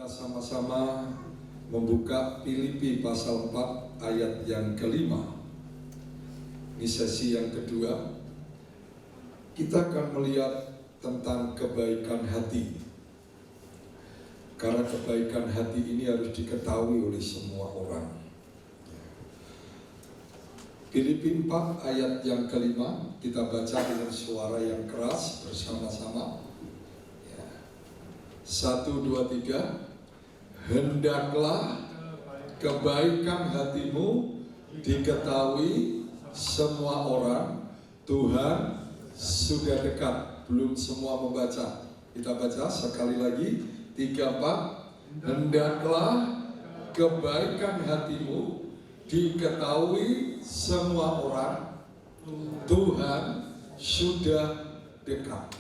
Kita sama-sama membuka Filipi pasal 4 ayat yang kelima. Ini sesi yang kedua. Kita akan melihat tentang kebaikan hati. Karena kebaikan hati ini harus diketahui oleh semua orang. Filipi 4 ayat yang kelima, kita baca dengan suara yang keras bersama-sama. 1, 2, 3. Hendaklah kebaikan hatimu diketahui semua orang, Tuhan sudah dekat. Belum semua membaca. Kita baca sekali lagi. 3, 4. Hendaklah kebaikan hatimu diketahui semua orang, Tuhan sudah dekat.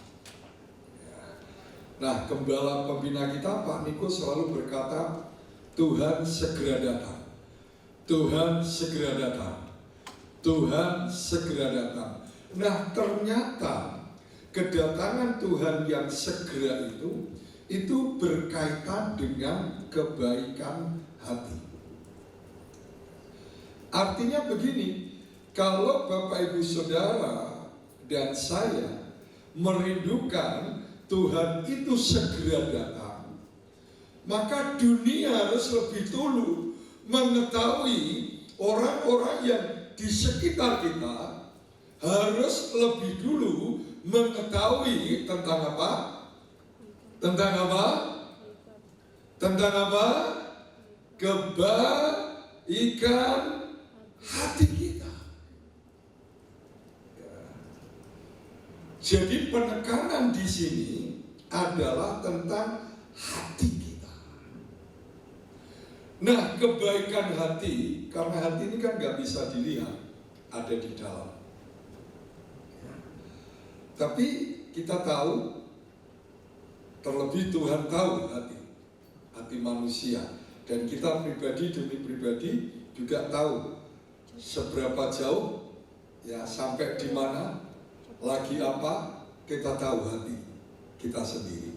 Nah, gembala pembina kita Pak Niko selalu berkata, Tuhan segera datang, Tuhan segera datang, Tuhan segera datang. Nah, ternyata kedatangan Tuhan yang segera itu berkaitan dengan kebaikan hati. Artinya begini, kalau Bapak Ibu Saudara dan saya merindukan Tuhan itu segera datang, maka dunia harus lebih dulu mengetahui, orang-orang yang di sekitar kita harus lebih dulu mengetahui tentang apa? Tentang apa? Tentang apa? Kebaikan hati kita. Jadi penekanan di sini adalah tentang hati kita. Nah, kebaikan hati, karena hati ini kan nggak bisa dilihat, ada di dalam. Tapi kita tahu, terlebih Tuhan tahu hati manusia, dan kita pribadi demi pribadi juga tahu seberapa jauh, ya sampai di mana. Lagi apa, kita tahu hati kita sendiri.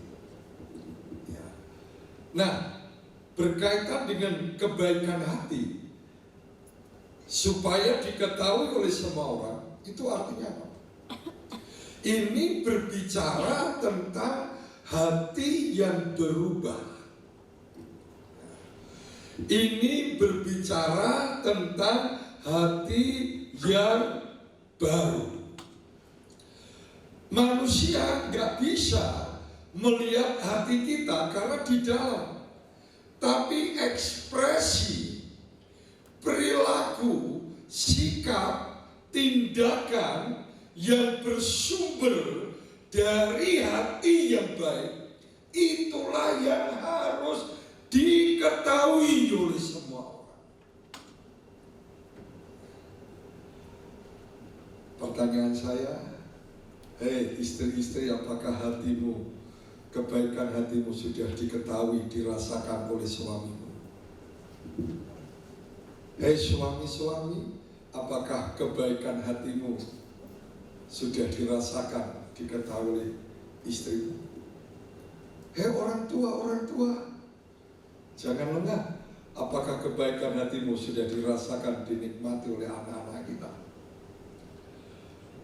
Ya. Nah, berkaitan dengan kebaikan hati, supaya diketahui oleh semua orang, itu artinya apa? Ini berbicara tentang hati yang berubah. Ini berbicara tentang hati yang baru. Manusia nggak bisa melihat hati kita karena di dalam, tapi ekspresi, perilaku, sikap, tindakan yang bersumber dari hati yang baik, itulah yang harus diketahui oleh semua orang. Pertanyaan saya, hei istri-istri, apakah hatimu, kebaikan hatimu sudah diketahui, dirasakan oleh suamimu? Hei suami-suami, apakah kebaikan hatimu sudah dirasakan, diketahui oleh istrimu? Hei orang tua, jangan lengah. Apakah kebaikan hatimu sudah dirasakan, dinikmati oleh anak-anak kita?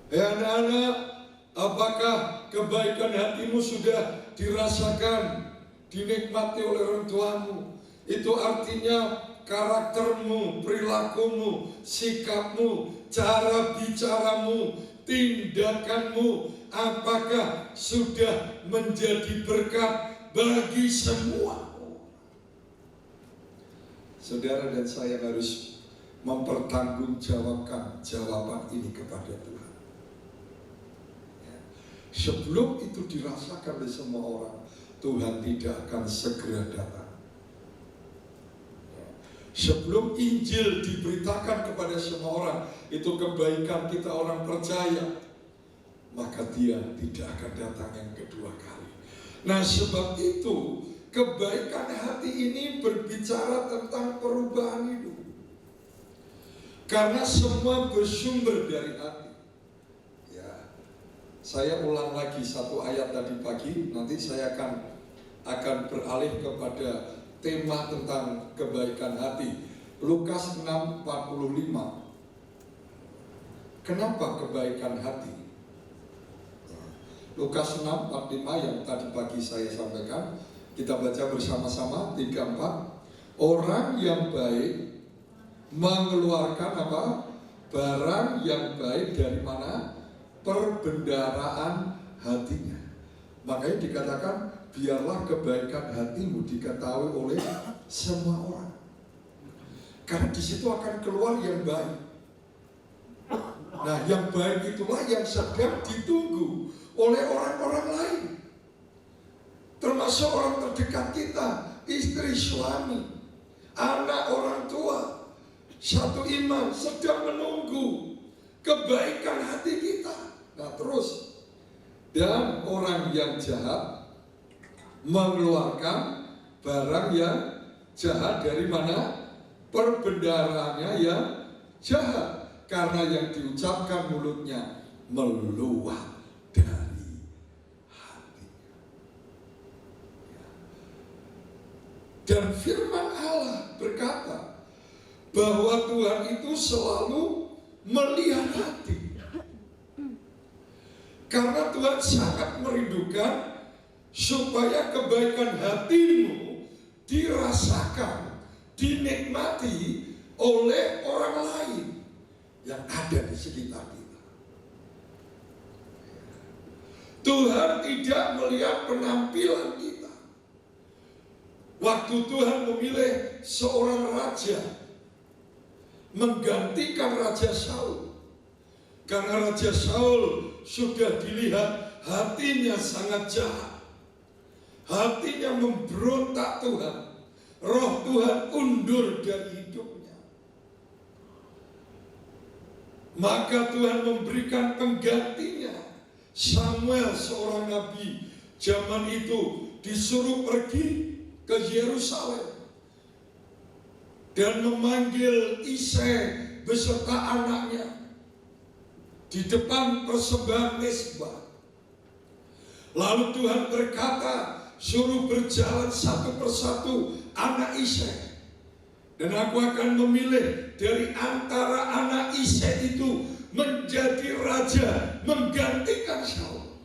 Hei anak-anak, apakah kebaikan hatimu sudah dirasakan, dinikmati oleh orang tuamu? Itu artinya karaktermu, perilakumu, sikapmu, cara bicaramu, tindakanmu, apakah sudah menjadi berkat bagi semua? Saudara dan saya harus mempertanggungjawabkan jawaban ini kepada Tuhan. Sebelum itu dirasakan oleh semua orang, Tuhan tidak akan segera datang. Sebelum Injil diberitakan kepada semua orang, itu kebaikan kita orang percaya, maka dia tidak akan datang yang kedua kali. Nah, sebab itu kebaikan hati ini berbicara tentang perubahan hidup. Karena semua bersumber dari hati. Saya ulang lagi satu ayat tadi pagi, nanti saya akan akan beralih kepada tema tentang kebaikan hati. Lukas 6:45. Kenapa kebaikan hati? Lukas 6:45 yang tadi pagi saya sampaikan, kita baca bersama-sama 3-4. Orang yang baik mengeluarkan apa? Barang yang baik dari mana? Perbendaharaan hatinya. Makanya dikatakan, biarlah kebaikan hatimu diketahui oleh semua orang. Karena di situ akan keluar yang baik. Nah, yang baik itulah yang sedang ditunggu oleh orang-orang lain. Termasuk orang terdekat kita, istri, suami, anak, orang tua, satu iman sedang menunggu kebaikan hati kita. Nah terus, dan orang yang jahat mengeluarkan barang yang jahat dari mana? Perbendaharaannya yang jahat. Karena yang diucapkan mulutnya meluap dari hati. Dan firman Allah berkata bahwa Tuhan itu selalu melihat hati. Karena Tuhan sangat merindukan supaya kebaikan hatimu dirasakan, dinikmati oleh orang lain yang ada di sekitar kita. Tuhan tidak melihat penampilan kita. Waktu Tuhan memilih seorang raja menggantikan Raja Saul, karena Raja Saul sudah dilihat hatinya sangat jahat, hatinya memberontak Tuhan, roh Tuhan undur dari hidupnya. Maka Tuhan memberikan penggantinya, Samuel, seorang nabi zaman itu, disuruh pergi ke Yerusalem dan memanggil Isai beserta anaknya di depan persembahan mezbah. Lalu Tuhan berkata, suruh berjalan satu persatu anak Isai, dan aku akan memilih dari antara anak Isai itu menjadi raja menggantikan Saul.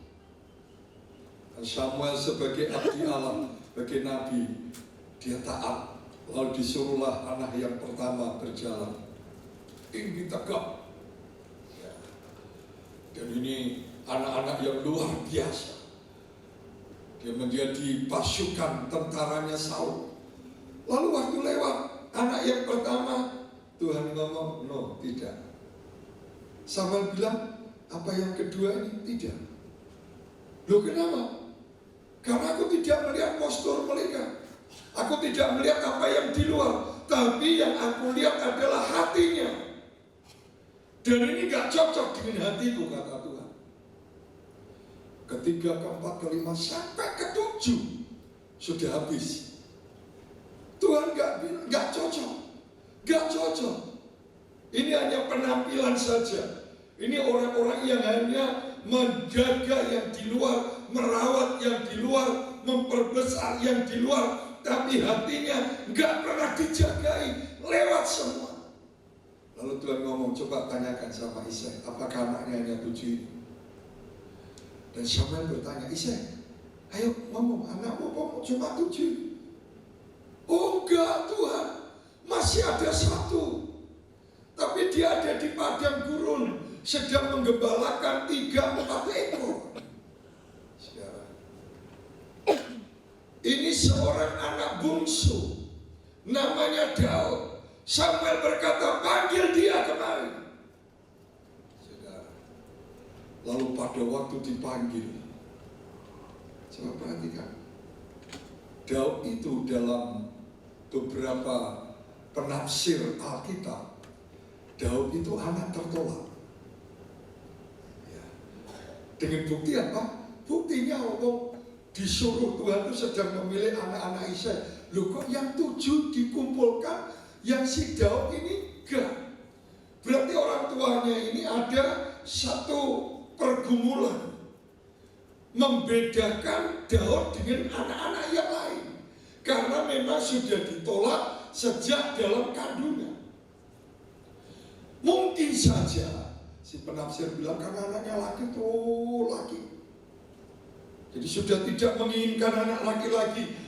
Dan Samuel sebagai abdi Allah, sebagai nabi, dia taat. Lalu disuruhlah anak yang pertama berjalan. Ini tegak. Dan ini anak-anak yang luar biasa. Dia menjadi pasukan tentaranya Saul. Lalu waktu lewat anak yang pertama, Tuhan ngomong, no, tidak. Samuel bilang, apa yang kedua ini? Tidak. Loh kenapa? Karena aku tidak melihat postur mereka. Aku tidak melihat apa yang di luar, tapi yang aku lihat adalah hatinya. Dan ini gak cocok dengan hatiku, kata Tuhan. Ketiga, keempat, kelima, sampai ketujuh sudah habis. Tuhan gak cocok, gak cocok. Ini hanya penampilan saja. Ini orang-orang yang hanya menjaga yang di luar, merawat yang di luar, memperbesar yang di luar, tapi hatinya nggak pernah dijagai, lewat semua. Lalu Tuhan ngomong, coba tanyakan sama Isai, apakah anaknya hanya 7 ini? Dan Samuel bertanya, Isai, ayo ngomong, anakmu cuma 7? Oh enggak Tuhan, masih ada 1. Tapi dia ada di padang gurun, sedang menggembalakan 3-4 ekor. Ini seorang anak bungsu, namanya Daud. Samuel berkata, panggil dia kemari. Saudara, lalu pada waktu dipanggil, coba perhatikan, Daud itu dalam beberapa penafsir Alkitab, Daud itu anak tertolak. Ya. Dengan bukti apa? Buktinya Allah disuruh, Tuhan itu sedang memilih anak-anak Isai. Loh kok yang 7 dikumpulkan, yang si Daud ini enggak? Berarti orang tuanya ini ada satu pergumulan. membedakan Daud dengan anak-anak yang lain. Karena memang sudah ditolak sejak dalam kandungan. Mungkin saja si penafsir bilang karena anaknya laki tuh laki. Jadi sudah tidak menginginkan anak laki-laki.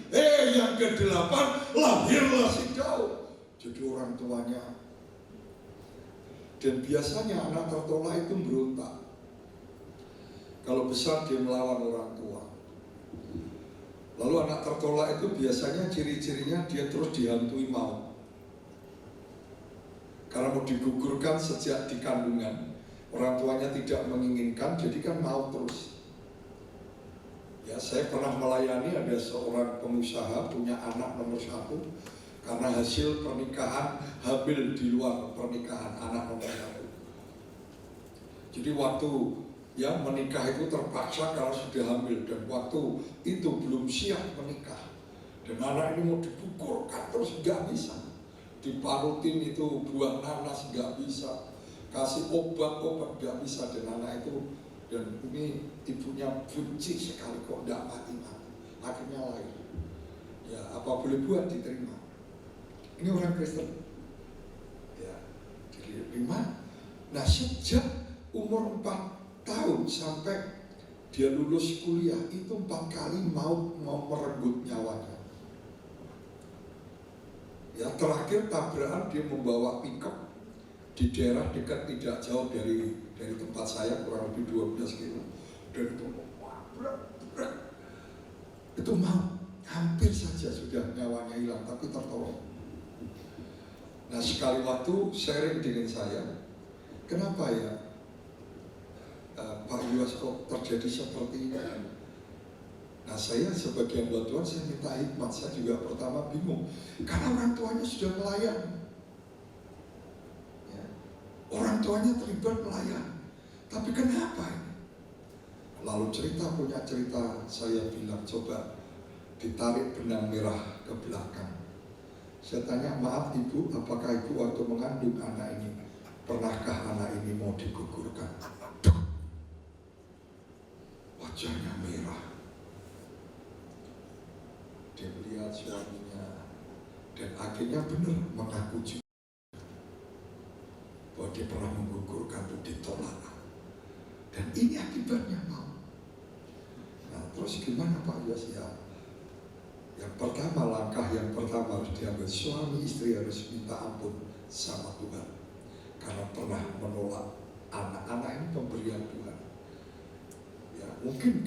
Yang ke-8 lahirlah si Daud. Jadi orang tuanya. Dan biasanya anak tertolak itu berontak. Kalau besar dia melawan orang tua. Lalu anak tertolak itu biasanya ciri-cirinya dia terus dihantui maut. Karena mau digugurkan sejak di kandungan. Orang tuanya tidak menginginkan, jadi kan maut terus. Ya, saya pernah melayani ada seorang pengusaha punya anak nomor 1 karena hasil pernikahan hamil di luar pernikahan anak nomor 1. Jadi waktu ya menikah itu terpaksa kalau sudah hamil dan waktu itu belum siap menikah dan anak ini mau digugurkan terus nggak bisa, diparutin itu buah nanas nggak bisa, kasih obat-obat nggak bisa dan anak itu. Dan ini ibunya benci sekali kok tidak mati-mati. Akhirnya lahir. Ya apa boleh buat diterima. Ini orang Kristen. Ya diterima. Nah sejak umur 4 tahun sampai dia lulus kuliah itu 4 kali mau merenggut nyawanya. Ya terakhir tabrakan dia membawa pickup di daerah dekat tidak jauh dari tempat saya kurang lebih 12 kilo dan itu mau hampir saja sudah nyawanya hilang tapi tertolong. Nah sekali waktu sharing dengan saya, kenapa ya Pak Yuas kok terjadi seperti ini? Nah saya sebagai hamba Tuhan saya minta hikmat. Saya juga pertama bingung karena orang tuanya sudah melayani. Orang tuanya terlibat melayani. Tapi kenapa ini? Lalu punya cerita, saya bilang coba ditarik benang merah ke belakang. Saya tanya, maaf ibu, apakah ibu waktu mengandung anak ini, pernahkah anak ini mau digugurkan? Wajahnya merah. Dia melihat suaminya dan akhirnya benar mengaku juga bahwa dia pernah menggugurkan itu ditolak. Dan ini akibatnya mau. Nah terus gimana Pak Yos ya? Yang pertama, langkah yang pertama harus diambil, suami istri harus minta ampun sama Tuhan karena pernah menolak anak-anak ini pemberian Tuhan. Ya, mungkin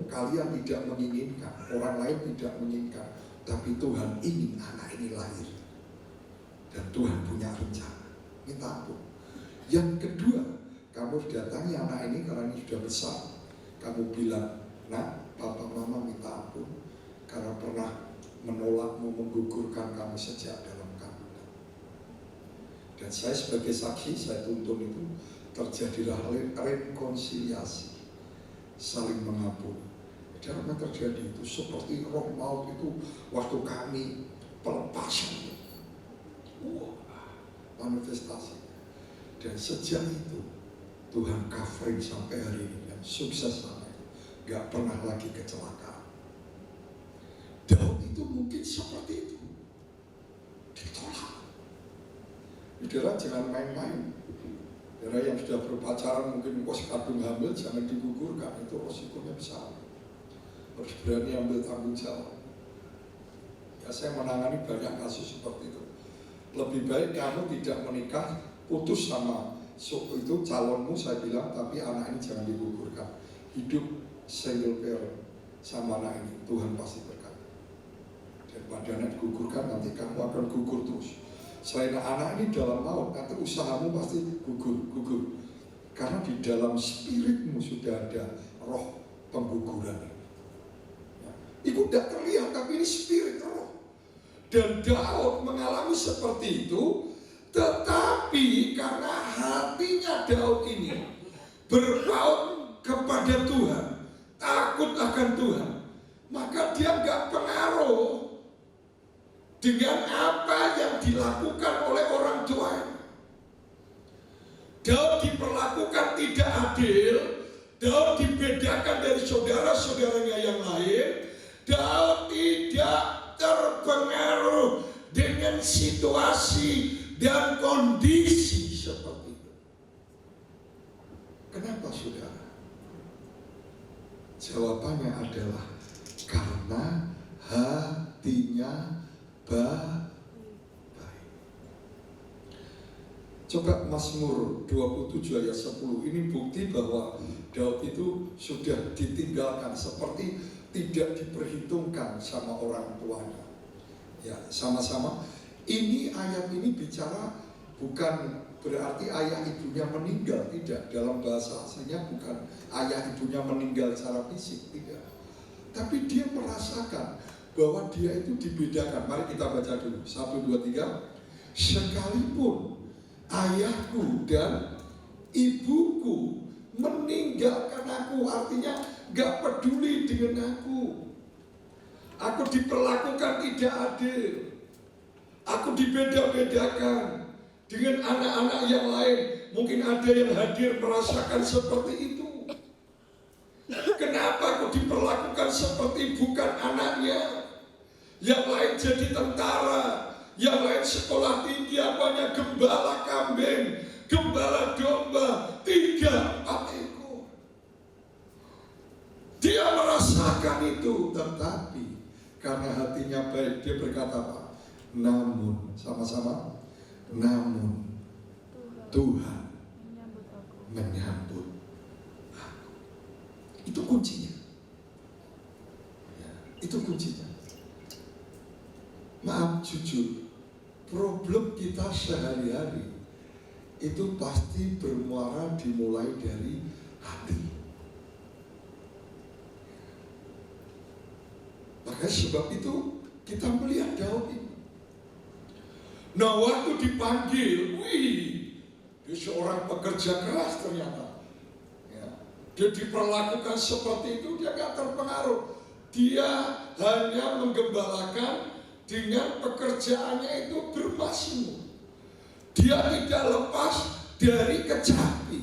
kalian tidak menginginkan, orang lain tidak menginginkan, tapi Tuhan ingin anak ini lahir dan Tuhan punya rencana. Minta ampun. Yang kedua, kamu datangi anak ini karena ini sudah besar. Kamu bilang, nak, papa mama minta ampun karena pernah menolakmu menggugurkan kamu sejak dalam kandungan. Dan saya sebagai saksi, saya tuntun itu terjadilah rekonsiliasi, saling mengampuni. Karena terjadi itu seperti roh maut itu waktu kami pelepasan, manifestasi. Dan sejak itu Tuhan covering sampai hari ini dan sukses sampai itu, gak pernah lagi kecelakaan. Daud itu mungkin seperti itu, ditolak. Saudara jangan main-main. Saudara yang sudah berpacaran mungkin kadung hamil jangan digugurkan, itu resikonya besar. Harus berani ambil tanggung jawab. Ya saya menangani banyak kasus seperti itu. Lebih baik kamu tidak menikah, putus sama itu calonmu, saya bilang, tapi anak ini jangan digugurkan. Hidup single parent sama anak ini, Tuhan pasti berkati. Daripada anak digugurkan, nanti kamu akan gugur terus. Selain anak ini dalam maut, nanti usahamu pasti gugur. Karena di dalam spiritmu sudah ada roh pengguguran. Ya. Itu tidak terlihat, tapi ini spirit roh. Dan Daud mengalami seperti itu, tetapi karena hatinya Daud ini berpaut kepada Tuhan, takut akan Tuhan, maka dia nggak pengaruh dengan apa yang dilakukan oleh orang tuanya. Daud diperlakukan tidak adil Daud dibedakan dari saudara-saudaranya yang lain. Daud tidak terpengaruh dengan situasi dan kondisi seperti itu. Kenapa saudara? Jawabannya adalah karena hatinya baik. Coba Mazmur 27 ayat 10. Ini bukti bahwa Daud itu sudah ditinggalkan, seperti tidak diperhitungkan sama orang tuanya. Ya, sama-sama. Ini ayat ini bicara bukan berarti ayah ibunya meninggal, tidak. Dalam bahasa aslinya bukan ayah ibunya meninggal secara fisik, tidak. Tapi dia merasakan bahwa dia itu dibedakan. Mari kita baca dulu. 1, 2, 3. Sekalipun ayahku dan ibuku meninggalkan aku, artinya gak peduli dengan aku. Aku diperlakukan tidak adil. Aku dibeda-bedakan dengan anak-anak yang lain. Mungkin ada yang hadir merasakan seperti itu. Kenapa aku diperlakukan seperti bukan anaknya? Yang lain jadi tentara, yang lain sekolah tinggi, apanya gembala kambing, gembala domba, 3, 4 ekor. Dia merasakan itu, tetapi karena hatinya baik, dia berkata apa? Namun, sama-sama, namun Tuhan menyambut aku. Itu kuncinya. Ya, itu kuncinya. Maaf jujur, problem kita sehari-hari itu pasti bermuara dimulai dari hati. Maka sebab itu kita melihat Daud ini. Nah, waktu dipanggil, dia seorang pekerja keras ternyata. Ya, dia diperlakukan seperti itu, dia gak terpengaruh. Dia hanya menggembalakan dengan pekerjaannya itu bermazmur. Dia tidak lepas dari kecapi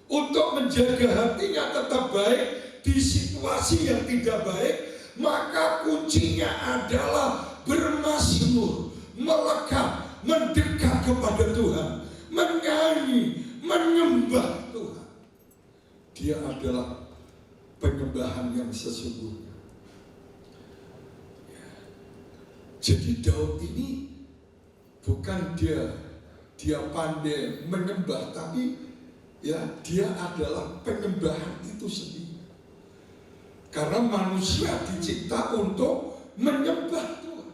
untuk menjaga hatinya tetap baik di situasi yang tidak baik. Maka kuncinya adalah bermazmur, melekat, mendekat kepada Tuhan, menyanyi, menyembah Tuhan. Dia adalah penyembahan yang sesungguhnya. Ya. Jadi Daud ini bukan dia pandai menyembah, tapi ya dia adalah penyembahan itu sendiri. Karena manusia dicipta untuk menyembah Tuhan.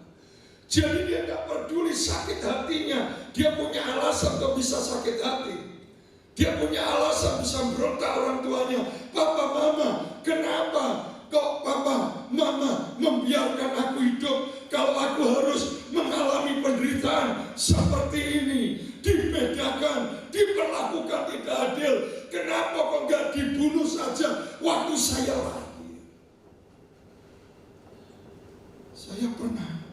Jadi dia tidak peduli sakit hatinya. Dia punya alasan untuk bisa sakit hati. Dia punya alasan bisa berontak orang tuanya. Papa, mama, kenapa kok papa, mama membiarkan aku hidup kalau aku harus mengalami penderitaan seperti ini? Dibedakan, diperlakukan tidak adil. Kenapa kok nggak dibunuh saja waktu saya lahir? Saya pernah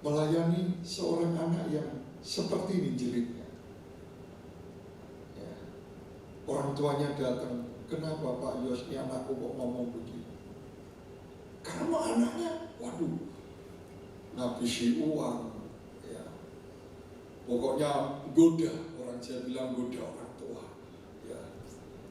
melayani seorang anak yang seperti ini jelitnya. Ya. Orang tuanya datang, kenapa Pak Yos, ini anakku kok ngomong begini? Karena anaknya, waduh, ngabisi uang, ya. Pokoknya goda, orang saya bilang goda orang tua. Ya.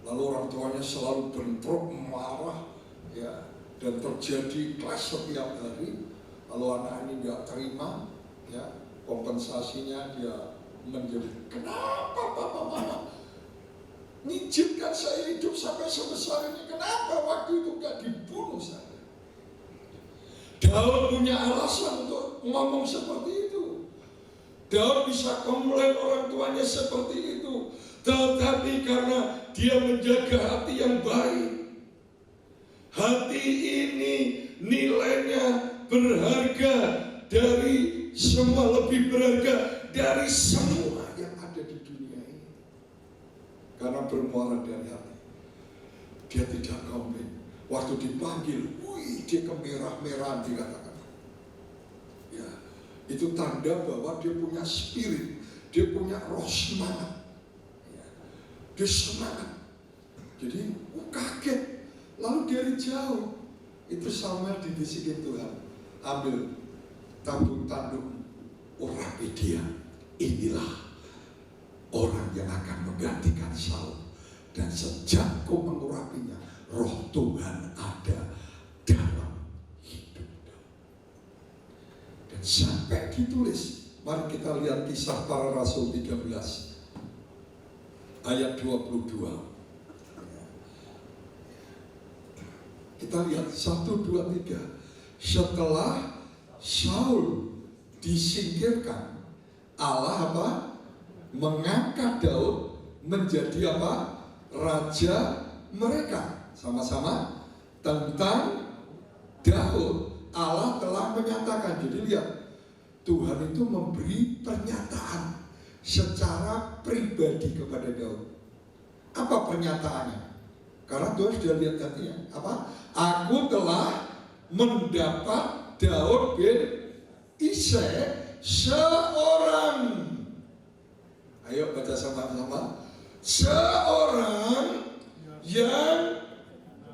Lalu orang tuanya selalu bentrok, marah, ya. Dan terjadi kelas setiap hari. Lalu anak ini nggak terima, ya, kompensasinya dia menjadi, kenapa papa mama ngizinkan saya hidup sampai sebesar ini? Kenapa waktu itu nggak dibunuh saya? Daud punya alasan untuk ngomong seperti itu. Daud bisa komplain orang tuanya seperti itu, tetapi karena dia menjaga hati yang baik. Hati ini nilainya berharga dari semua, lebih berharga dari semua yang ada di dunia ini. Karena bermuara dari hati. Dia tidak komplain. Waktu dipanggil, dia kemerah-merahan dikatakan. Ya, itu tanda bahwa dia punya spirit, dia punya roh semangat. Ya, dia semangat. Jadi kaget. Lalu dari jauh itu Samuel dibisikin Tuhan, ambil tabung tanduk, urapi dia. Inilah orang yang akan menggantikan Saul. Dan sejak kau mengurapinya, roh Tuhan ada dalam hidup. Dan sampai ditulis, mari kita lihat Kisah Para Rasul 13 ayat 22. Kita lihat 1, 2, 3. Setelah Saul disingkirkan, Allah apa? Mengangkat Daud menjadi apa? Raja mereka. Sama-sama tentang Daud Allah telah menyatakan. Jadi lihat, Tuhan itu memberi pernyataan secara pribadi kepada Daud. Apa pernyataannya? Karena Tuhan sudah lihat hatinya. Apa? Aku telah mendapat Daud bin Isai seorang. Ayo baca sama-sama. Seorang yang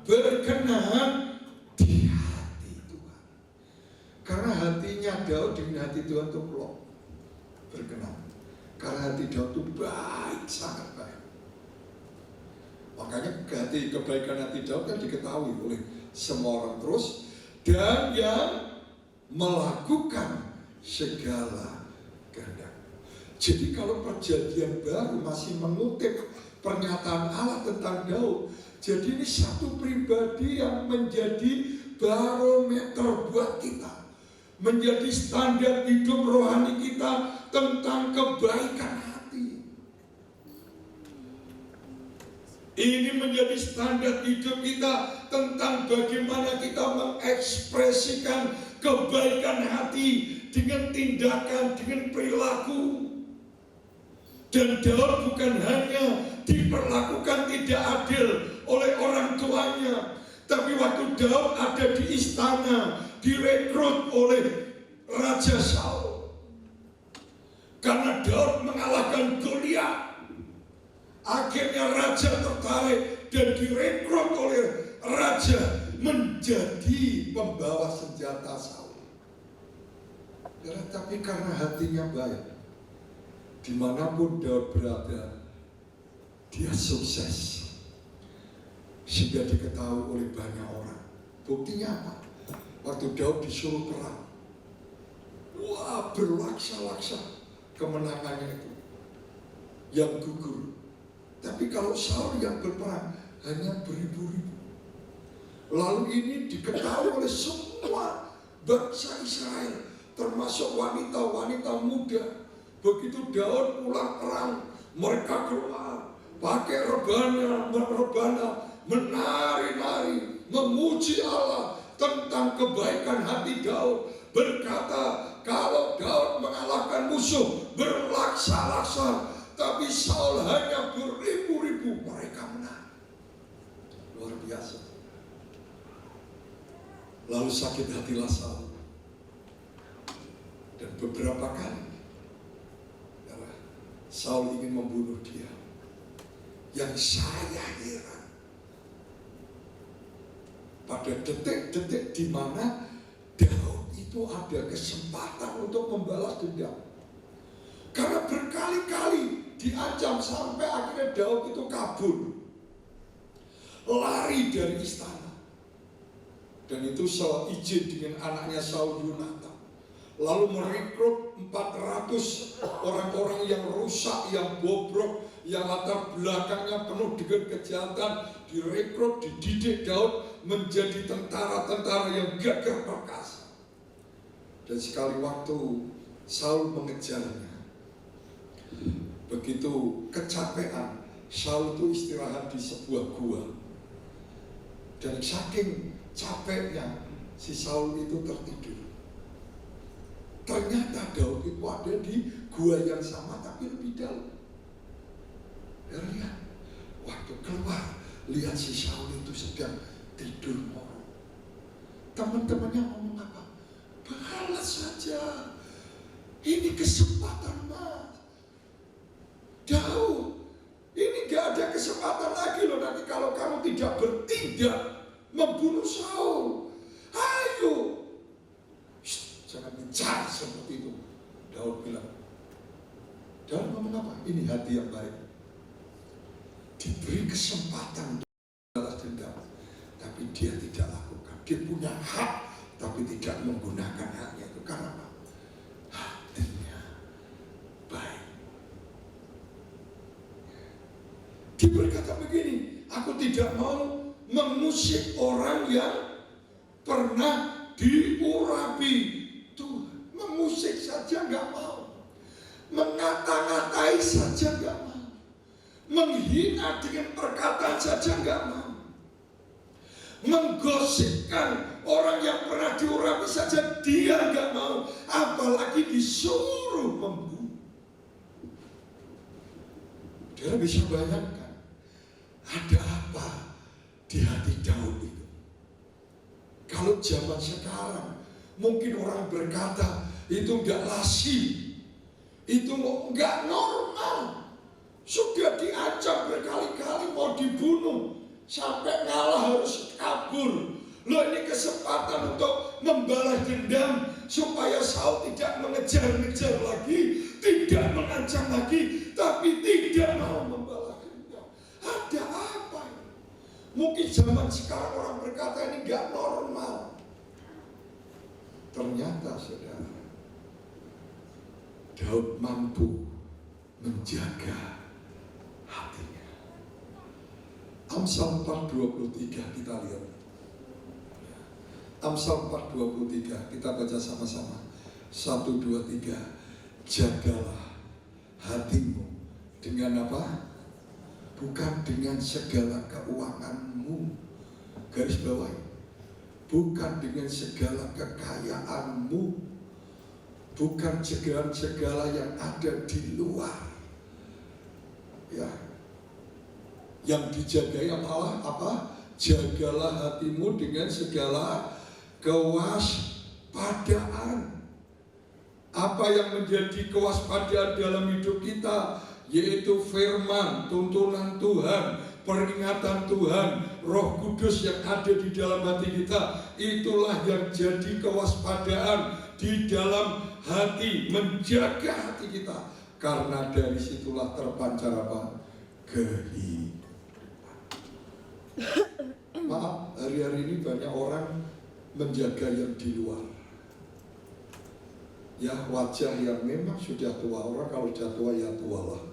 berkenan di hati Tuhan. Karena hatinya Daud dengan hati Tuhan itu klop, berkenan. Karena hati Daud itu baik, sangat baik. Makanya kebaikan hati Daud kan diketahui oleh semua orang terus. Dan yang melakukan segala kehendak. Jadi kalau perjanjian baru masih mengutip pernyataan Allah tentang Daud, jadi ini satu pribadi yang menjadi barometer buat kita, menjadi standar hidup rohani kita tentang kebaikan hati. Ini menjadi standar hidup kita tentang bagaimana kita mengekspresikan kebaikan hati dengan tindakan, dengan perilaku. Dan Daud bukan hanya diperlakukan tidak adil oleh orang tuanya, tapi waktu Daud ada di istana, direkrut oleh Raja Saul. Karena Daud mengalahkan Goliat, akhirnya raja tertarik dan direkrut oleh raja menjadi pembawa senjata Saul. Tapi karena hatinya baik, dimanapun Daud berada, dia sukses, sehingga diketahui oleh banyak orang. Buktinya apa? Waktu Daud disuruh perang, wah, berlaksa-laksa kemenangannya itu, yang gugur. Tapi kalau Saul yang berperang hanya beribu-ribu. Lalu ini diketahui oleh semua bangsa Israel, termasuk wanita-wanita muda. Begitu Daud pulang perang, mereka keluar pakai rebana, menari-nari, memuji Allah tentang kebaikan hati Daud. Berkata, kalau Daud mengalahkan musuh berlaksa-laksa, tapi Saul hanya beribu-ribu, mereka menang. Luar biasa. Lalu sakit hatilah Saul. Dan beberapa kali Saul ingin membunuh dia. Yang saya heran, pada detik-detik di mana Daud itu ada kesempatan untuk membalas dendam. Karena berkali-kali diancam sampai akhirnya Daud itu kabur, lari dari istana. Dan itu Saul izin dengan anaknya Saul Yonatan, lalu merekrut 400 orang-orang yang rusak, yang bobrok, yang latar belakangnya penuh dengan kejahatan, direkrut, dididik Daud menjadi tentara-tentara yang gagah perkasa. Dan sekali waktu Saul mengejarnya, begitu kecapean, Saul itu istirahat di sebuah gua. Dan saking capeknya, si Saul itu tertidur. Ternyata Daud itu ada di gua yang sama tapi lebih dalam. Dan lihat, waktu keluar, lihat si Saul itu sedang tidur morong. Teman-temannya ngomong apa? Balas saja, ini kesempatan mas. Daud, ini gak ada kesempatan lagi loh nanti kalau tidak membunuh Saul. Ayo, jangan bicara seperti itu. Daud bilang, Daud ngomong apa? Ini hati yang baik. Diberi kesempatan untuk balas dendam, tapi dia tidak lakukan. Dia punya hak, tapi tidak menggunakan haknya itu. Karena apa? Hatinya baik. Dia berkata begini, aku tidak mau mengusik orang yang pernah diurapi Tuhan. Mengusik saja nggak mau, mengata-ngatai saja nggak mau, menghina dengan perkataan saja nggak mau, menggosipkan orang yang pernah diurapi saja dia nggak mau, apalagi disuruh membunuh. Dia bisa bayangkan ada apa di hati Daud itu. Kalau zaman sekarang mungkin orang berkata itu nggak lazim, itu nggak normal. Sudah diancam berkali-kali mau dibunuh, sampai ngalah harus kabur. Loh, ini kesempatan untuk membalas dendam supaya Saul tidak mengejar-ngejar lagi, tidak mengancam lagi, tapi tidak mau membalas dendam. Ada apa ini? Mungkin zaman sekarang orang berkata ini nggak normal. Ternyata saudara, Daud mampu menjaga hatinya. Amsal 4:23 kita lihat. Amsal 4:23 kita baca sama-sama. 1, 2, 3. Jagalah hatimu dengan apa? Bukan dengan segala keuanganmu. Garis bawah. Bukan dengan segala kekayaanmu. Bukan segala yang ada di luar. Ya. Yang dijagai apa? Jagalah hatimu dengan segala kewaspadaan. Apa yang menjadi kewaspadaan dalam hidup kita? Yaitu firman, tuntunan Tuhan, peringatan Tuhan, Roh Kudus yang ada di dalam hati kita. Itulah yang jadi kewaspadaan di dalam hati, menjaga hati kita. Karena dari situlah terpancar apa? Kehidupan. Maaf, hari-hari ini banyak orang menjaga yang di luar. Ya, wajah yang memang sudah tua. Orang kalau sudah tua ya tua lah.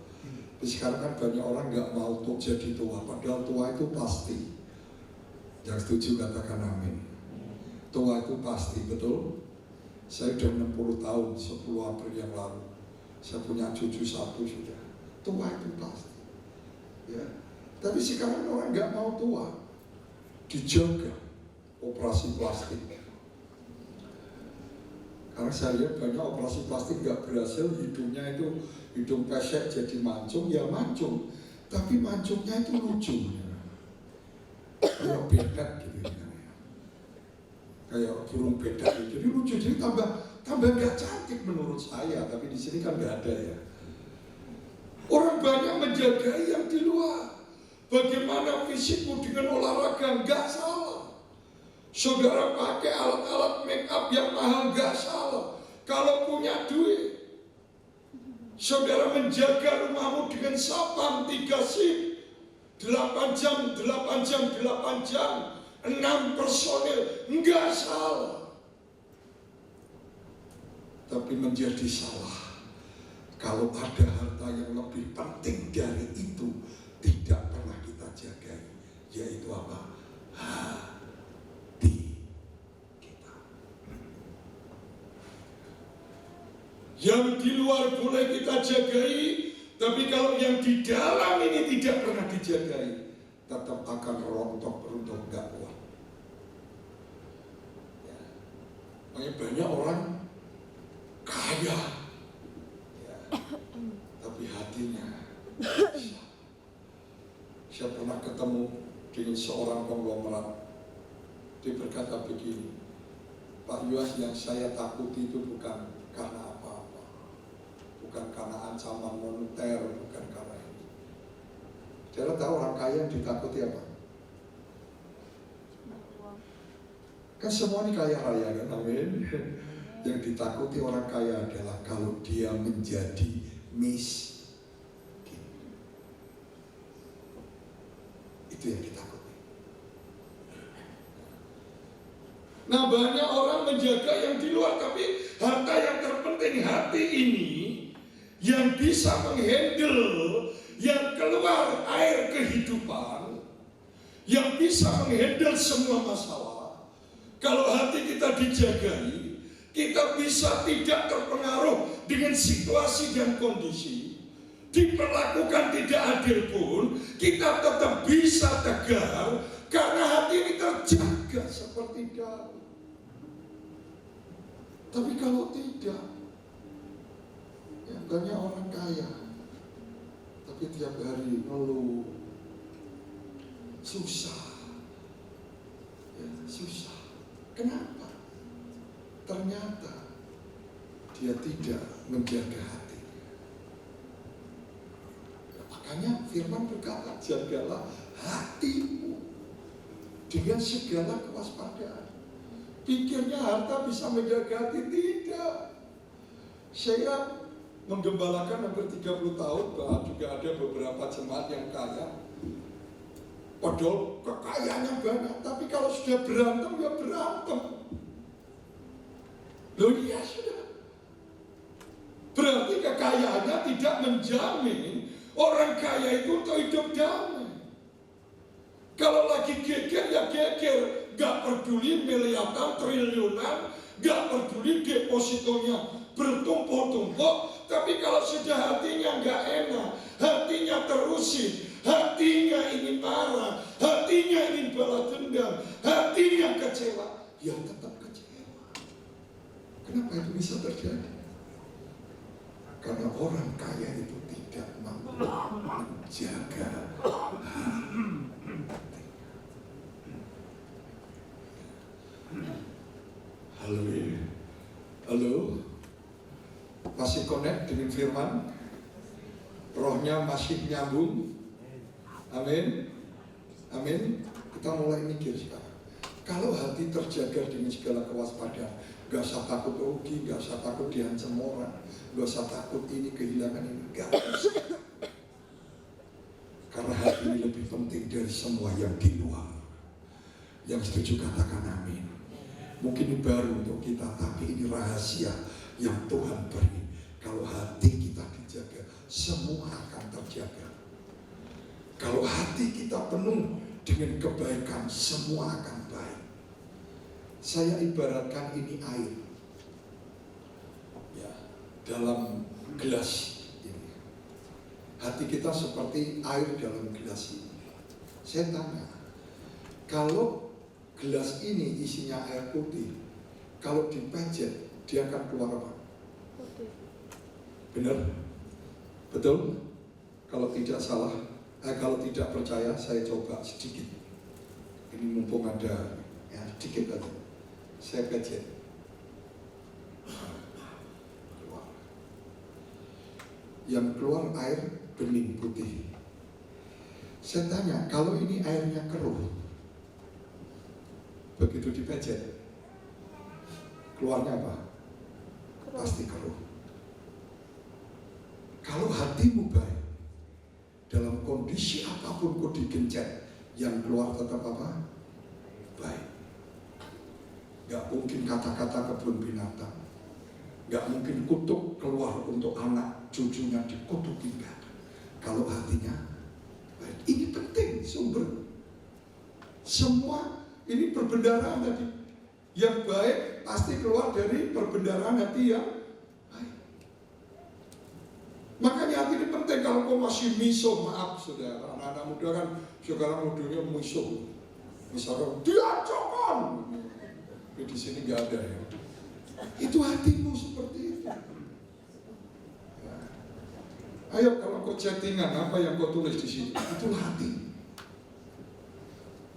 Tapi sekarang kan banyak orang nggak mau untuk jadi tua. Padahal tua itu pasti. Yang setuju katakan amin. Tua itu pasti, betul. Saya sudah 60 tahun, 10 April yang lalu. Saya punya cucu 1 sudah. Tua itu pasti. Ya. Tapi sekarang orang nggak mau tua. Dijaga operasi plastik. Karena saya lihat banyak operasi plastik nggak berhasil, hidungnya itu hidung pesek jadi mancung, ya mancung. Tapi mancungnya itu lucu. Kayak bedak gitu. Kayak burung bedak gitu. Jadi lucu, jadi tambah nggak cantik menurut saya. Tapi di sini kan nggak ada ya. Orang banyak menjaga yang di luar. Bagaimana fisikmu dengan olahraga, nggak salah. Saudara pakai alat-alat make up yang mahal, nggak salah. Kalau punya duit, saudara menjaga rumahmu dengan sapam 3 shift, 8 jam, 8 jam, 8 jam, 6 personil, nggak salah. Tapi menjadi salah kalau ada harta yang lebih penting dari itu tidak pernah kita jaga, yaitu apa? Hati kita. Yang di luar boleh kita jagai, tapi kalau yang di dalam ini tidak pernah dijagai, tetap akan rontok-rontok, gak kuat. Ya. Banyak orang kaya, ya, tapi hatinya bisa. Saya pernah ketemu dengan seorang konglomerat. Dia berkata begini, Pak Yuas, yang saya takuti itu bukan karena apa-apa, bukan karena ancaman moneter, bukan karena ini. Saudara tahu orang kaya yang ditakuti apa? Kan semua ini kaya raya kan, amin. Yang ditakuti orang kaya adalah kalau dia menjadi miskin. Itu yang ditakuti. Nah, banyak orang menjaga yang di luar, tapi harta yang terpenting, hati ini yang bisa menghandle, yang keluar air kehidupan, yang bisa menghandle semua masalah. Kalau hati kita dijagai, kita bisa tidak terpengaruh dengan situasi dan kondisi. Diperlakukan tidak adil pun, kita tetap bisa tegar karena hati ini terjaga seperti daun. Tapi kalau tidak, ya banyak orang kaya, tapi tiap hari ngeluh, susah, ya susah. Kenapa? Ternyata dia tidak menjaga hati. Nah, makanya firman berkata, jagalah hatimu dengan segala kewaspadaan. Pikirnya harta bisa menjaga hati, tidak. Saya menggembalakan hampir 30 tahun, bahkan juga ada beberapa jemaat yang kaya. Padahal kekayaannya banyak, tapi kalau sudah berantem, ya berantem. Loh iya sudah. Berarti kekayaannya tidak menjamin orang kaya itu untuk hidup damai. Kalau lagi geger ya geger, gak peduli miliaran, triliunan, gak peduli depositonya bertumpuk-tumpuk, tapi kalau sudah hatinya gak enak, hatinya terusik, hatinya ingin marah, hatinya ingin balas dendam, hatinya kecewa, ya tetap kecewa. Kenapa itu bisa terjadi? Karena orang kaya itu tidak mampu menjaga hati. Halo, masih connect dengan firman? Rohnya masih nyambung? Amin. Amin. Kita mulai mikir sekarang. Kalau hati terjaga dengan segala kewaspadaan, gak usah takut rugi, gak usah takut diancam orang, gak usah takut ini kehilangan ini, gak usah. Karena hati ini lebih penting dari semua yang di luar. Yang setuju katakan amin. Mungkin ini baru untuk kita, tapi ini rahasia yang Tuhan beri. Kalau hati kita dijaga, semua akan terjaga. Kalau hati kita penuh dengan kebaikan, semua akan baik. Saya ibaratkan ini air, ya, dalam gelas ini. Hati kita seperti air dalam gelas ini. Saya tanya, kalau gelas ini isinya air putih, kalau dipencet, dia akan keluar apa? Putih. Benar? Betul? Kalau tidak salah, kalau tidak percaya, saya coba sedikit. Ini mumpung ada, ya sedikit aja. Saya pencet. Keluar. Yang keluar air bening putih. Saya tanya, kalau ini airnya keruh, begitu dipencet, keluarnya apa? Keruh. Pasti keruh. Kalau hatimu baik, dalam kondisi apapun kau digencet, yang keluar tetap apa? Baik. Gak mungkin kata-kata kebun binatang, gak mungkin kutuk keluar untuk anak cucunya dikutuki. Kalau hatinya baik, ini penting sumber. Semua ini perbendaharaan tadi. Yang baik pasti keluar dari perbendaharaan hati yang baik. Makanya hati ini penting. Kalau kau masih miso, maaf saudara, anak-anak muda kan sekarang modelnya miso. Misalkan diacokkan, tapi di sini nggak ada ya. Itu hatimu seperti itu. Ya. Ayo kalau kau chattingan, apa yang kau tulis di sini? Itulah hati.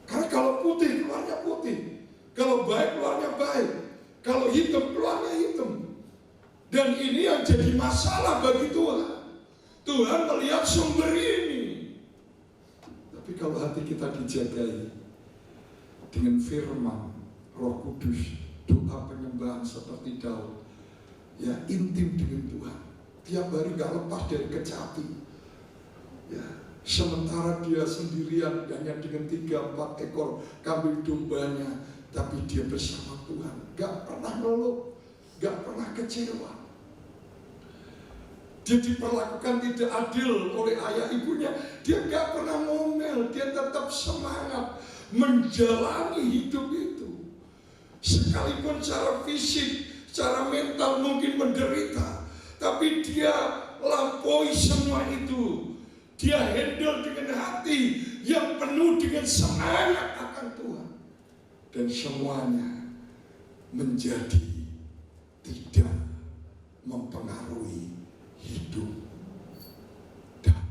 Karena kalau putih keluarnya putih, kalau baik keluarnya baik, kalau hitam keluarnya hitam. Dan ini yang jadi masalah bagi Tuhan. Tuhan melihat sumber ini. Tapi kalau hati kita dijagai dengan firman, Roh Kudus, doa penyembahan seperti Daud, ya, intim dengan Tuhan, tiap hari gak lepas dari kecapi, ya, sementara dia sendirian hanya dengan 3-4 ekor kambing dombanya, tapi dia bersama Tuhan, gak pernah ngeluh, gak pernah kecewa. Dia diperlakukan tidak adil oleh ayah ibunya, dia gak pernah ngomel, dia tetap semangat menjalani hidup itu. Sekalipun secara fisik, secara mental mungkin menderita, tapi dia lampaui semua itu. Dia handle dengan hati yang penuh dengan semangat akan Tuhan. Dan semuanya menjadi tidak mempengaruhi hidup. Dan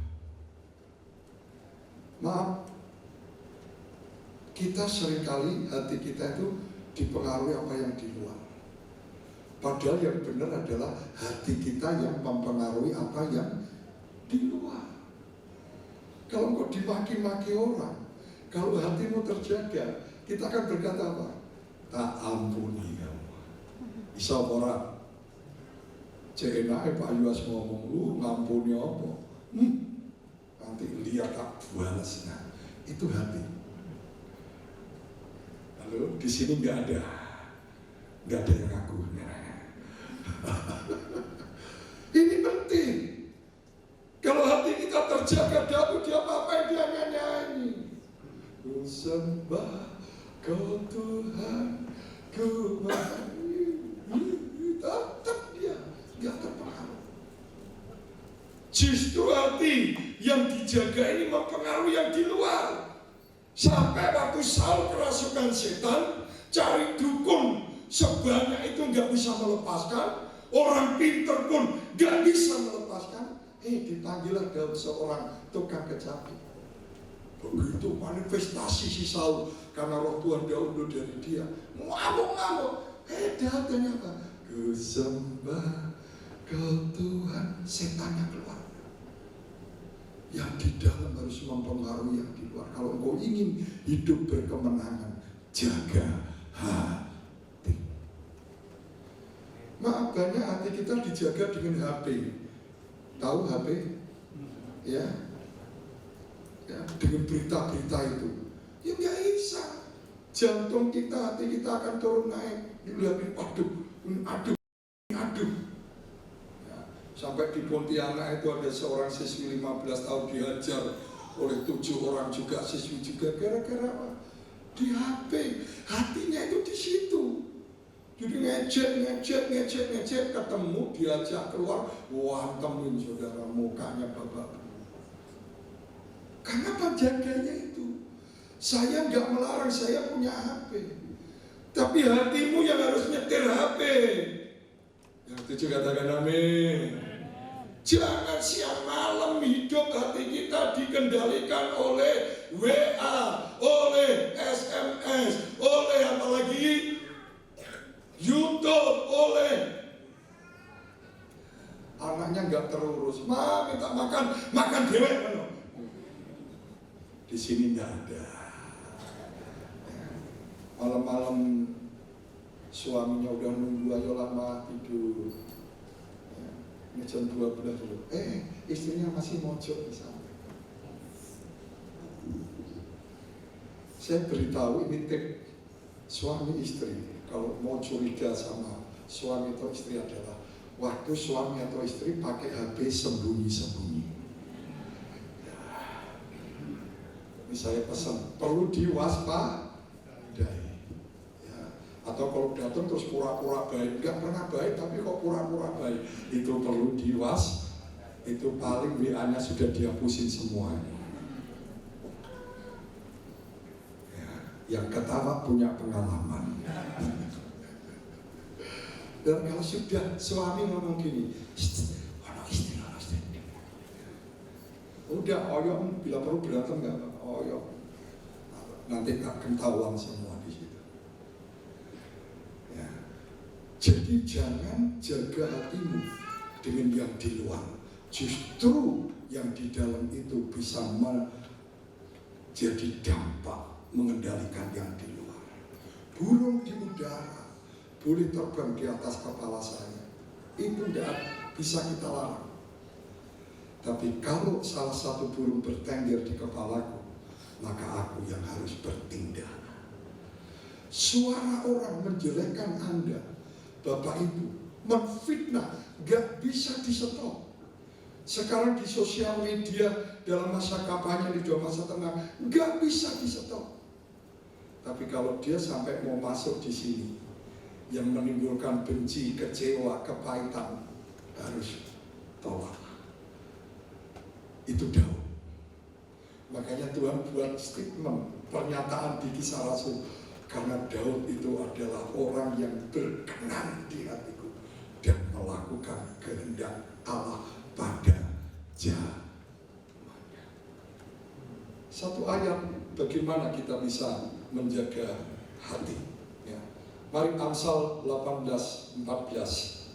maaf, kita seringkali hati kita itu dipengaruhi apa yang di luar. Padahal yang benar adalah hati kita yang mempengaruhi apa yang di luar. Kalau kau dimaki-maki orang, kalau hatimu terjaga, kita akan berkata apa? Tak ampuni kamu. Bisa orang cek enake Pak Yuas ngomong, lu ngampuni apa? Nanti lihat tak balas. Nah, itu hati. Lalu di sini nggak ada yang ngaku. Ini penting. Kalau hati kita terjaga, Daud dia apa-apa dia nyanyi. Ku sembah Kau Tuhan, ku tetap dia nggak terpengaruh. Justru hati yang dijaga ini mempengaruhi yang di luar. Sampai waktu Saul kerasukan setan, cari dukun sebanyak itu nggak bisa melepaskan, orang pinter pun nggak bisa melepaskan. Dipanggillah Daud seorang tukang kecapi. Begitu manifestasi si Saul karena roh Tuhan Daud dari dia, ngamuk-ngamuk. Daud ternyata, ku sembah Kau Tuhan, setannya keluar. Yang di dalam harus mempengaruhi yang di luar. Kalau engkau ingin hidup berkemenangan, jaga hati. Maaf, banyak hati kita dijaga dengan HP. Tahu HP? Ya, dengan berita-berita itu. Ya nggak bisa. Jantung kita, hati kita akan turun naik. Dilihatin, aduh. Sampai di Pontianak itu ada seorang siswi 15 tahun dihajar oleh 7 orang juga siswi juga gara-gara apa? Di HP, hatinya itu di situ. Jadi ngecek, ketemu diajak keluar, wantemin saudara, mukanya babak. Karena penjaganya itu. Saya nggak melarang, saya punya HP, tapi hatimu yang harus nyetir HP. Yang setuju katakan amin. Jangan siang malam hidup hati kita dikendalikan oleh WA, oleh SMS, oleh apa lagi? YouTube, oleh anaknya nggak terurus, minta makan dewek. Di sini nggak ada. Malam-malam suaminya udah nunggu, ayo lama tidur. Ini jam 12 dulu. Istrinya masih mojok di sana. Saya beritahu ini tip suami istri. Kalau mau curiga sama suami atau istri adalah waktu suami atau istri pakai HP sembunyi-sembunyi. Ini saya pesan, perlu diwaspadai. Atau kalau datang terus pura-pura baik, nggak pernah baik tapi kok pura-pura baik, itu perlu itu paling WA-nya sudah dihapusin semuanya. Yang ketawa punya pengalaman. Dan kalau sudah suami ngomong gini, istri, udah oyok, bila perlu berantem nggak apa, oyok, nanti nggak ketahuan semua di situ. Jadi jangan jaga hatimu dengan yang di luar. Justru yang di dalam itu bisa menjadi dampak mengendalikan yang di luar. burung di udara boleh terbang di atas kepala saya. Itu tidak bisa kita larang. Tapi kalau salah satu burung bertengger di kepalaku, maka aku yang harus bertindak. Suara orang menjelekkan Anda, Bapak Ibu, menfitnah, gak bisa di-stop. Sekarang di sosial media dalam masa kampanye, di dalam masa tenang, gak bisa di-stop. Tapi kalau dia sampai mau masuk di sini, yang menimbulkan benci, kecewa, kepahitan, harus tolak. Itu Daud. Makanya Tuhan buat statement, pernyataan di Kisah Rasul, karena Daud itu adalah orang yang berkenan di hatiku dan melakukan kehendak Allah pada zamannya. Satu ayat bagaimana kita bisa menjaga hati. Ya. Mari Amsal 18:14.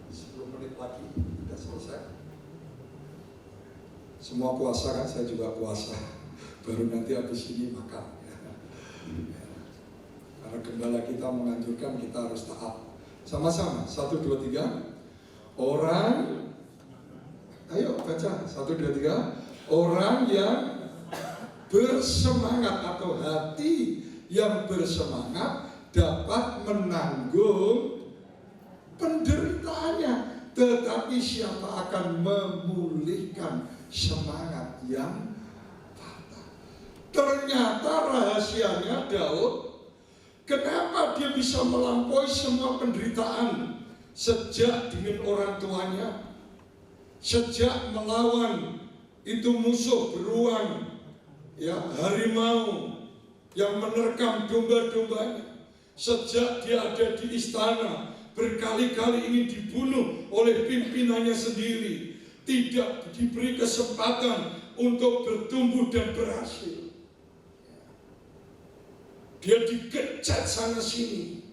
10 menit lagi sudah selesai. Semua puasa kan, saya juga puasa. Baru nanti habis ini makan. Karena gembala kita menganjurkan kita harus taat. Sama-sama, 1, 2, 3. Orang, ayo baca, 1, 2, 3. Orang yang bersemangat atau hati yang bersemangat dapat menanggung penderitaannya. Tetapi siapa akan memulihkan semangat yang patah? Ternyata rahasianya Daud, kenapa dia bisa melampaui semua penderitaan sejak dengan orang tuanya, sejak melawan itu musuh beruang, ya, harimau yang menerkam domba-dombanya, sejak dia ada di istana, berkali-kali ini dibunuh oleh pimpinannya sendiri, tidak diberi kesempatan untuk bertumbuh dan berhasil. Dia dikecat sana sini.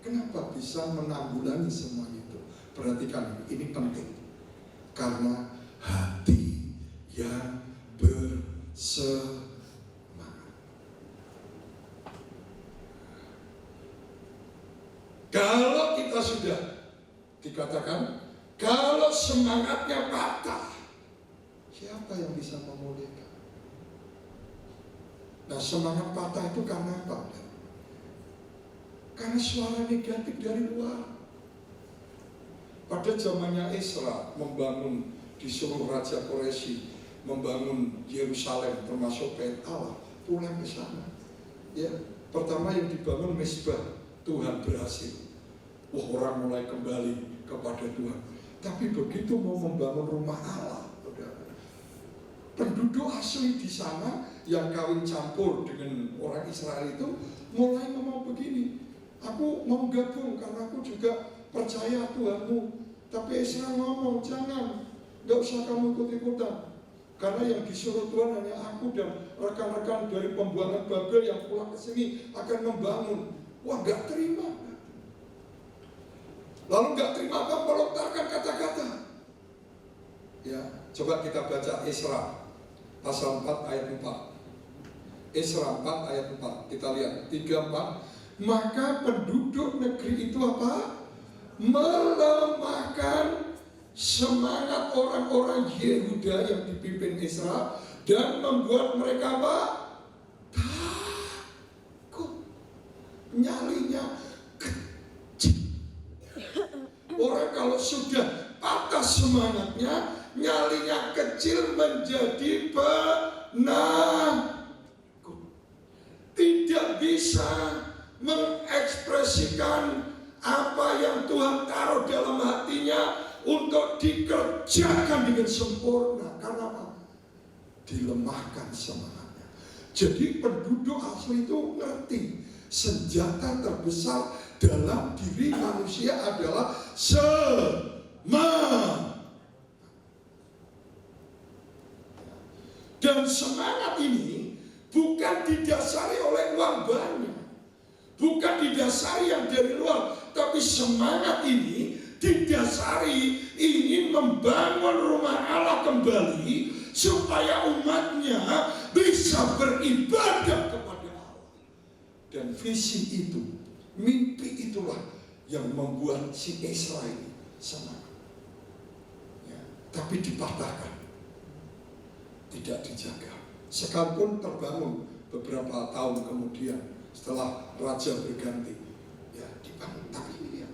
Kenapa bisa menanggulangi semua itu? Perhatikan, ini penting. Karena hati yang bersemangat. Kalau kita sudah dikatakan, kalau semangatnya patah, siapa yang bisa memulihkan? Nah, semangat patah itu karena apa? Karena suara negatif dari luar. Pada zamannya Esra membangun di seluruh Raja Quraisy, membangun Yerusalem termasuk Bait Allah, pulang ke sana. Ya, pertama yang dibangun Mezbah, Tuhan berhasil. Wah, orang mulai kembali kepada Tuhan. Tapi begitu mau membangun rumah Allah, penduduk asli di sana yang kawin campur dengan orang Israel itu mulai ngomong begini, aku mau gabung karena aku juga percaya Tuhanmu. Tapi Israel ngomong, jangan, gak usah kamu ikut-ikutan. Karena yang disuruh Tuhan hanya aku dan rekan-rekan dari pembuangan Babel yang pulang ke sini akan membangun. Wah, gak terima. Lalu gak terima, apa melontarkan kata-kata. Ya, coba kita baca Esra pasal 4 ayat 4. Esra 4 ayat 4. Kita lihat 3-4. Maka penduduk negeri itu apa? Melemahkan semangat orang-orang Yehuda yang dipimpin Esra dan membuat mereka apa? Takut. Nyalinya kecil. Orang kalau sudah patah semangatnya, nyalinya kecil menjadi penakut. Tidak bisa mengekspresikan apa yang Tuhan taruh dalam hatinya untuk dikerjakan dengan sempurna. Karena apa? Dilemahkan semangatnya. Jadi penduduk asli itu ngerti senjata terbesar dalam diri manusia adalah semangat. Dan semangat ini bukan didasari oleh uang banyak, bukan didasari yang dari luar, tapi semangat ini didasari ingin membangun rumah Allah kembali supaya umatnya bisa beribadah kepada Allah. Dan visi itu, mimpi itulah yang membuat si Esra ini semangat. Ya, tapi dipatahkan, tidak dijaga. Sekalipun terbangun beberapa tahun kemudian setelah raja berganti, ya dibangun. Tapi ini ya,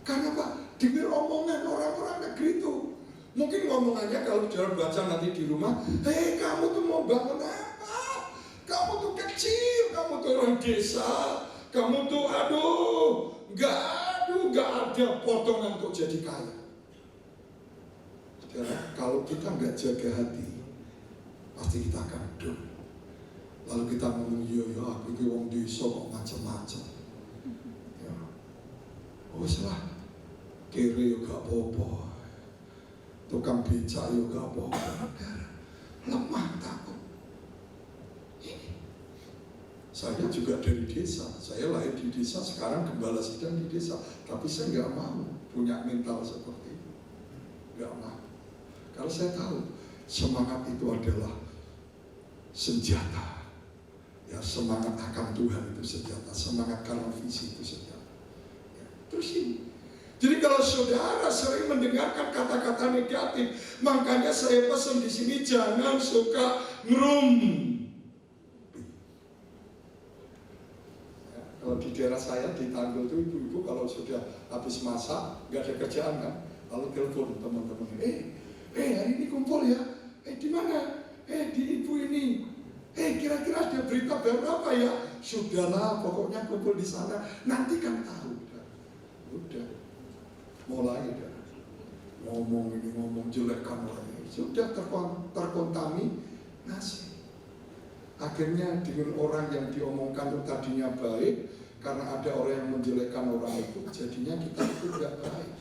karena Pak, dengar omongan orang-orang negeri itu. Mungkin ngomongannya kalau jangan baca nanti di rumah, hei kamu tuh mau bangun apa? Kamu tuh kecil, kamu tuh orang desa, kamu tuh nggak ada potongan untuk jadi kaya. Karena kalau kita nggak jaga hati, pasti kita akan down. Lalu kita ngomong, iya aku itu orang desa kok macam-macam. Ya. Oh salah, kere juga apa-apa. Tukang becak juga apa-apa. Lemah takut. Saya juga dari desa. Saya lahir di desa, sekarang gembala sidang di desa. Tapi saya nggak mau punya mental seperti itu. Nggak mau. Karena saya tahu semangat itu adalah senjata. Ya, semangat akan Tuhan itu senjata. Semangat karena visi itu senjata. Ya, terus ini. Jadi kalau saudara sering mendengarkan kata-kata negatif, makanya saya pesan di sini jangan suka ngerumpi. Ya, kalau di daerah saya di Tanggul itu ibu-ibu kalau sudah habis masak nggak ada kerjaan kan, lalu telepon teman-teman, hari ini kumpul ya, di mana? Di ibu ini. Kira-kira ada berita baru apa ya? Sudahlah, pokoknya kumpul di sana. Nanti kan tahu. Udah. Mulai ngomong ini, ngomong jelek kamu lagi. Sudah terkontaminasi. Akhirnya dengan orang yang diomongkan itu tadinya baik, karena ada orang yang menjelekkan orang itu, jadinya kita itu tidak baik.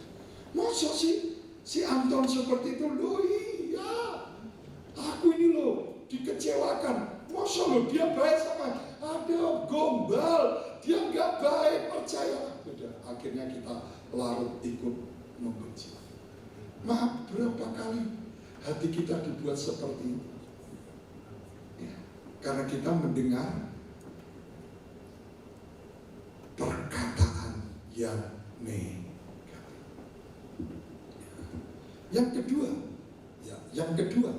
Masa sih si Anton seperti itu? Loh iya, aku ini loh dikecewakan. Masa loh dia baik sama ada gombal, dia nggak baik, percaya. Sudah, akhirnya kita larut ikut membenci. Maaf, berapa kali hati kita dibuat seperti itu? Ya, karena kita mendengar perkataan yang negatif. Yang kedua,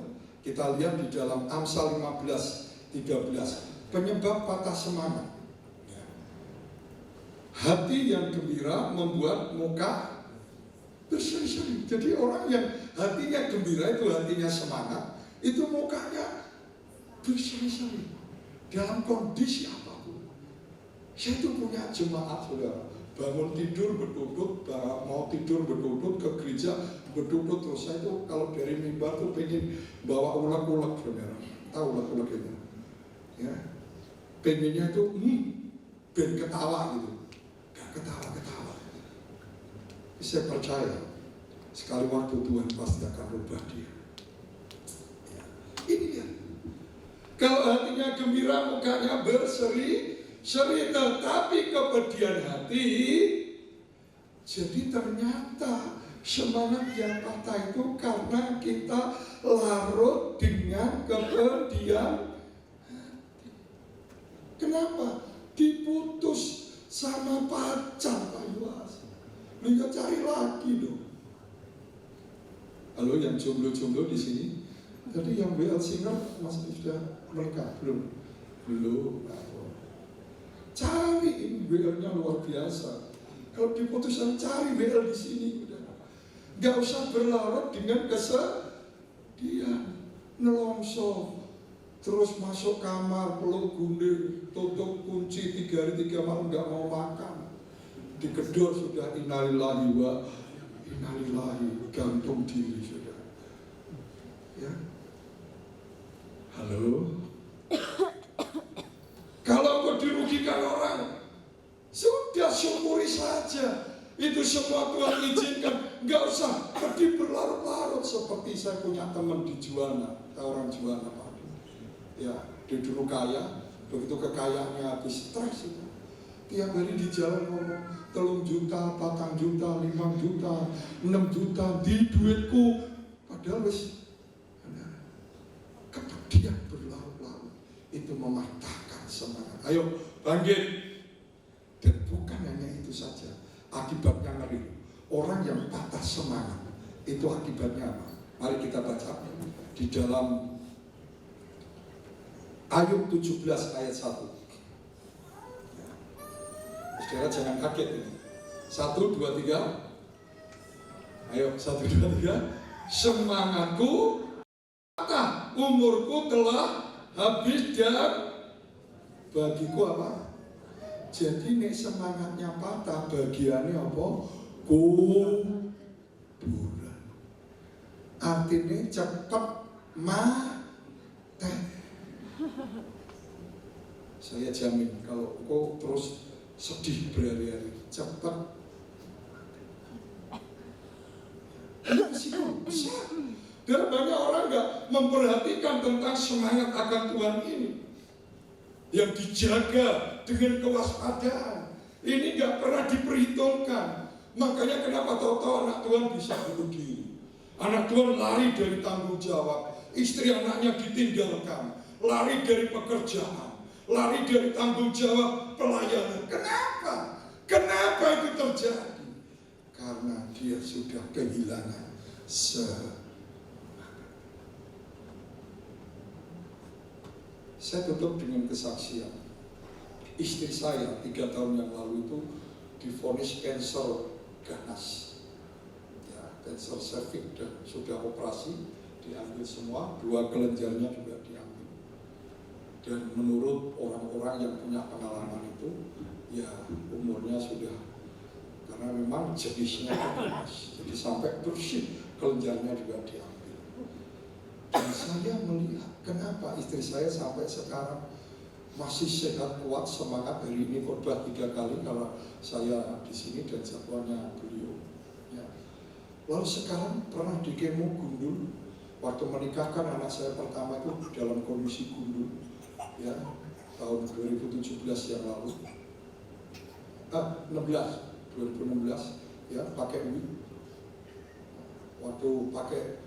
kita lihat di dalam Amsal 15:13, penyebab patah semangat. Hati yang gembira membuat muka berseri-seri. Jadi orang yang hatinya gembira itu hatinya semangat, itu mukanya berseri-seri dalam kondisi apapun. Saya itu punya jemaat saudara, bangun tidur berduduk, mau tidur berduduk ke gereja berduduk terus. Saya itu kalau dari mimbar tuh pengen bawa ulek-ulek saudara, tahu ulek-ulek itu? Ya, pengennya itu ben ketawa gitu. Ketawa. Saya percaya sekali waktu Tuhan pasti akan rubah dia. Ya. Ini dia. Kalau hatinya gembira, mukanya berseri-seri, tetapi kepedihan hati. Jadi ternyata semangat yang patah itu karena kita larut dengan kepedihan hati. Kenapa? Diputus sama pacar Pak Yuas, minta cari lagi dong. Halo yang jomblo-jomblo di sini, tadi yang WL Singer masih sudah menikah belum? Cari, ini WL-nya luar biasa. Kalau diputuskan cari WL di sini, udah. Gak usah berlarut dengan kesedihan, nelongso. Terus masuk kamar, peluk gundir, tutup kunci 3 hari 3 malam nggak mau makan. Digedor sudah innalillahi wa innalillahi, gantung diri sudah. Ya, halo. Kalau kau dirugikan orang, sudah syukuri saja. Itu semua Tuhan izinkan. Nggak usah pergi berlarut-larut seperti saya punya teman di Juwana, orang Juwana Pak. Ya, dia dulu kaya, begitu kekayaannya habis stres itu. Tiap hari di jalan ngomong 3 juta, 4 juta, 5 juta, 6 juta di duitku. Padahal wis kepedihan berlarut-larut itu mematahkan semangat. Ayo bangkit, Dan bukan hanya itu saja, akibatnya ngeri. Orang yang patah semangat itu akibatnya apa? Mari kita baca di dalam Ayub 17 ayat 1. Saudara jangan kaget ini. 1, 2, 3. Ayo 1, 2, 3. Semangatku patah, umurku telah habis dan bagiku apa? Jadi nek semangatnya patah, bagiannya apa? Kuburan. Artinya cepat mati. Saya jamin kalau kau terus sedih berhari-hari, cepat risiko besar. Dan banyak orang nggak memperhatikan tentang semangat akan Tuhan ini yang dijaga dengan kewaspadaan. Ini nggak pernah diperhitungkan. Makanya kenapa tahu-tahu anak Tuhan bisa bunuh diri, anak Tuhan lari dari tanggung jawab, istri anaknya ditinggalkan, lari dari pekerjaan, lari dari tanggung jawab pelayanan. Kenapa? Kenapa itu terjadi? Karena dia sudah kehilangan Saya tutup dengan kesaksian. Istri saya 3 tahun yang lalu itu divonis kanker ganas, ya, kanker serviks, dan sudah operasi, diambil semua, 2 kelenjarnya juga diambil. Dan menurut orang-orang yang punya pengalaman itu, ya umurnya sudah, karena memang jenisnya ganas, jadi sampai bersih kelenjarnya juga diambil. Dan saya melihat kenapa istri saya sampai sekarang masih sehat, kuat, semangat. Hari ini khotbah 3 kali kalau saya di sini dan jadwalnya beliau. Ya. Lalu sekarang pernah di kemo gundul, waktu menikahkan anak saya pertama itu dalam kondisi gundul, ya, tahun 2017 yang lalu, 2016, ya, pakai wig. Waktu pakai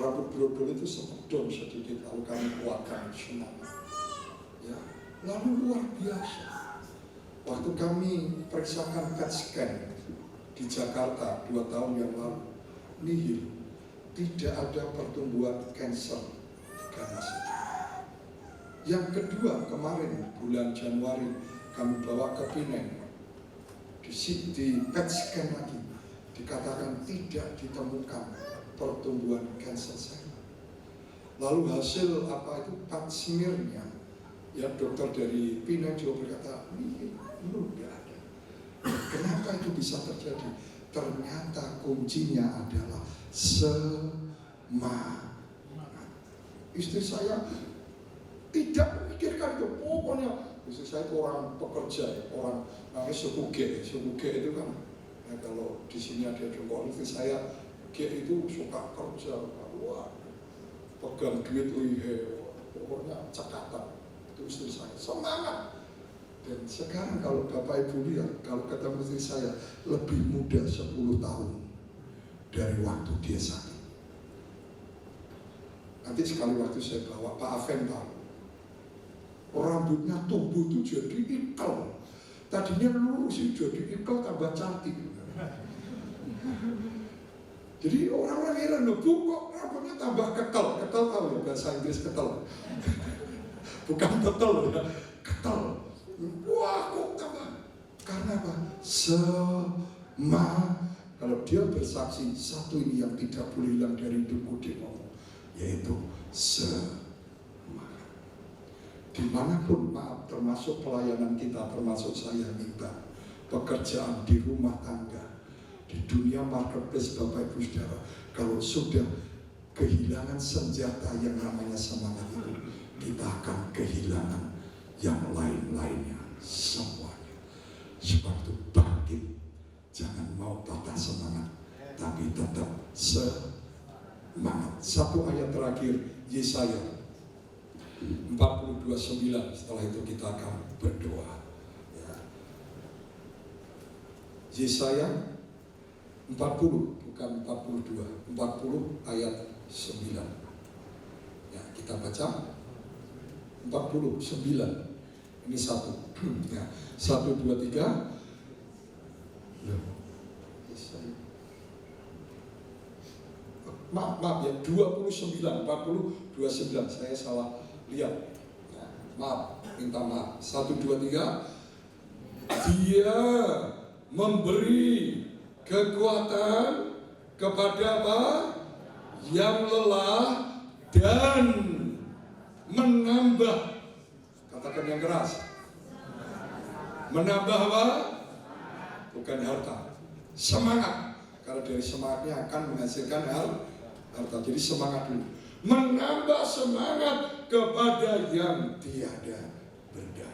rambut brodol itu sempat down sedikit, lalu kami kuatkan semangat. Ya, lalu luar biasa. Waktu kami periksakan PET scan di Jakarta 2 tahun yang lalu, nihil, tidak ada pertumbuhan kanker ganas. Yang kedua, kemarin bulan Januari kami bawa ke Pineng, di PET scan lagi dikatakan tidak ditemukan pertumbuhan kanker sel. Lalu hasil apa itu pap smearnya, ya, dokter dari Pinang juga berkata, ini tidak ada. Kenapa itu bisa terjadi? Ternyata kuncinya adalah semangat. Istri saya tidak memikirkan itu. Pokoknya istri saya itu orang pekerja, orang namanya suku G. Suku G itu kan, ya, kalau di sini ada jongkol, istri saya G itu suka kerja, wah, pegang duit lihe, pokoknya cekatan. Itu istri saya, semangat. Dan sekarang kalau Bapak Ibu lihat, kalau ketemu istri saya lebih muda 10 tahun dari waktu dia sakit. Nanti sekali waktu saya bawa Pak Avental, rambutnya tumbuh itu jadi ikal. Tadinya lurus itu jadi ikal, tambah cantik. Jadi orang-orang heran, loh, Bu, kok rambutnya tambah ketel? Ketel tahu ya, bahasa Inggris ketel. Bukan ketel ya, ketel. Wah, kok tambah? Karena apa? Kalau dia bersaksi, satu ini yang tidak boleh hilang dari hidupku, dia ngomong, yaitu semangat. Dimanapun, maaf, termasuk pelayanan kita, termasuk saya minta, pekerjaan di rumah tangga, di dunia marketplace, Bapak Ibu Saudara, kalau sudah kehilangan senjata yang namanya semangat itu, kita akan kehilangan yang lain-lainnya semuanya. Sebab itu bangkit, jangan mau patah semangat, tapi tetap semangat. Satu ayat terakhir, Yesaya 42:9. Setelah itu kita akan berdoa. Ya. Yesaya 40, bukan 42, 40 ayat 9. Ya, kita baca 49. Ini satu. Ya, 1, 2, 3. Maaf ya, 29, 40, 29. Saya salah lihat. Ya, maaf, minta maaf. 1, 2, 3. Dia memberi kekuatan kepada apa? Yang lelah dan menambah. Katakan yang keras. Menambah apa? Bukan harta. Semangat. Karena dari semangatnya akan menghasilkan harta. Jadi semangat dulu. Menambah semangat kepada yang tiada berdaya.